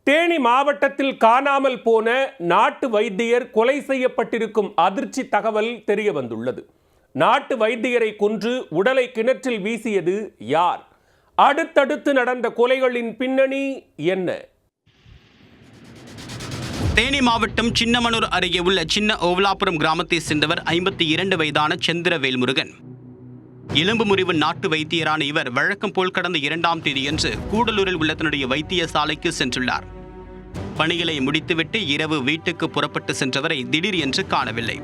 தேனி மாவட்டத்தில் காணாமல் போன நாட்டு வைத்தியர் கொலை செய்யப்பட்டிருக்கும் அதிர்ச்சி தகவல் தெரிய வந்துள்ளது. நாட்டு வைத்தியரை கொன்று உடலை கிணற்றில் வீசியது யார்? அடுத்தடுத்து நடந்த கொலைகளின் பின்னணி என்ன? தேனி மாவட்டம் சின்னமனூர் அருகே உள்ள சின்ன ஓவலாபுரம் கிராமத்தை சேர்ந்தவர் 52 வயதான சந்திர வேல்முருகன். எலும்பு முறிவு நாட்டு வைத்தியரான இவர் வழக்கம் போல் கடந்த 2ஆம் தேதியன்று கூடலூரில் உள்ள தன்னுடைய வைத்தியசாலைக்கு சென்றுள்ளார். பணிகளை முடித்துவிட்டு இரவு வீட்டுக்கு புறப்பட்டு சென்றவரை திடீர் என்று காணவில்லை.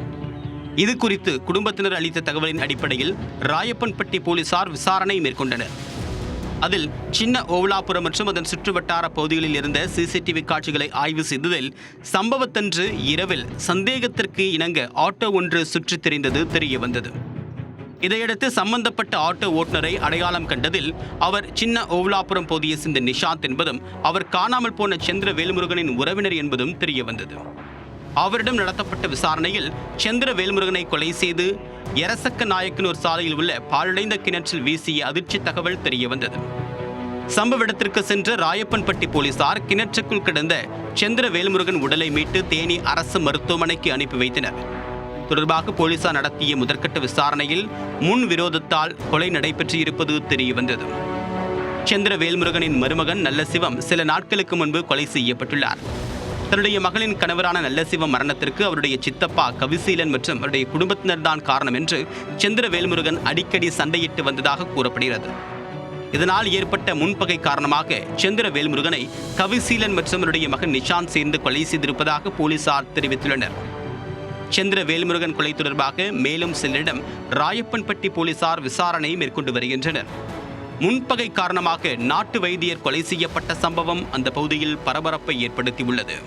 இது குறித்து குடும்பத்தினர் அளித்த தகவலின் அடிப்படையில் ராயப்பன்பட்டி போலீசார் விசாரணை மேற்கொண்டனர். அதில் சின்ன ஓவலாபுரம் மற்றும் அதன் சுற்றுவட்டார பகுதிகளில் இருந்த சிசிடிவி காட்சிகளை ஆய்வு செய்ததில் சம்பவத்தன்று இரவில் சந்தேகத்திற்கு இணங்க ஆட்டோ ஒன்று சுற்றித் திரிந்தது தெரிய வந்தது. இதையடுத்து சம்பந்தப்பட்ட ஆட்டோ ஓட்டுநரை அடையாளம் கண்டதில் அவர் சின்ன ஓவலாபுரம் பகுதியை சேர்ந்த நிஷாந்த் என்பதும் அவர் காணாமல் போன சந்திர வேல்முருகனின் உறவினர் என்பதும் தெரிய வந்தது. அவரிடம் நடத்தப்பட்ட விசாரணையில் சந்திர வேல்முருகனை கொலை செய்து எரசக்க நாயக்கனூர் சாலையில் உள்ள பாழடைந்த கிணற்றில் வீசிய அதிர்ச்சி தகவல் தெரிய வந்தது. சம்பவ இடத்திற்கு சென்ற ராயப்பன்பட்டி போலீசார் கிணற்றுக்குள் கிடந்த சந்திர வேல்முருகன் உடலை மீட்டு தேனி அரசு மருத்துவமனைக்கு அனுப்பி வைத்தனர். தொடர்பாக போலீசார் நடத்திய முதற்கட்ட விசாரணையில் முன் விரோதத்தால் கொலை நடைபெற்றிருப்பது தெரிய வந்தது. சந்திர வேல்முருகனின் மருமகன் நல்லசிவம் சில நாட்களுக்கு முன்பு கொலை செய்யப்பட்டுள்ளார். தன்னுடைய மகளின் கணவரான நல்லசிவம் மரணத்திற்கு அவருடைய சித்தப்பா கவிசீலன் மற்றும் அவருடைய குடும்பத்தினர் தான் காரணம் என்று சந்திர வேல்முருகன் அடிக்கடி சண்டையிட்டு வந்ததாக கூறப்படுகிறது. இதனால் ஏற்பட்ட முன்பகை காரணமாக சந்திர வேல்முருகனை கவிசீலன் மற்றும் அவருடைய மகன் நிஷாந்த் சேர்ந்து கொலை செய்திருப்பதாக போலீசார் தெரிவித்துள்ளனர். சந்திர வேல்முருகன் கொலை தொடர்பாக மேலும் சிலரிடம் ராயப்பன்பட்டி போலீசார் விசாரணை மேற்கொண்டு வருகின்றனர். முன்பகை காரணமாக நாட்டு வைத்தியர் கொலை செய்யப்பட்ட சம்பவம் அந்த பகுதியில் பரபரப்பை ஏற்படுத்தியுள்ளது.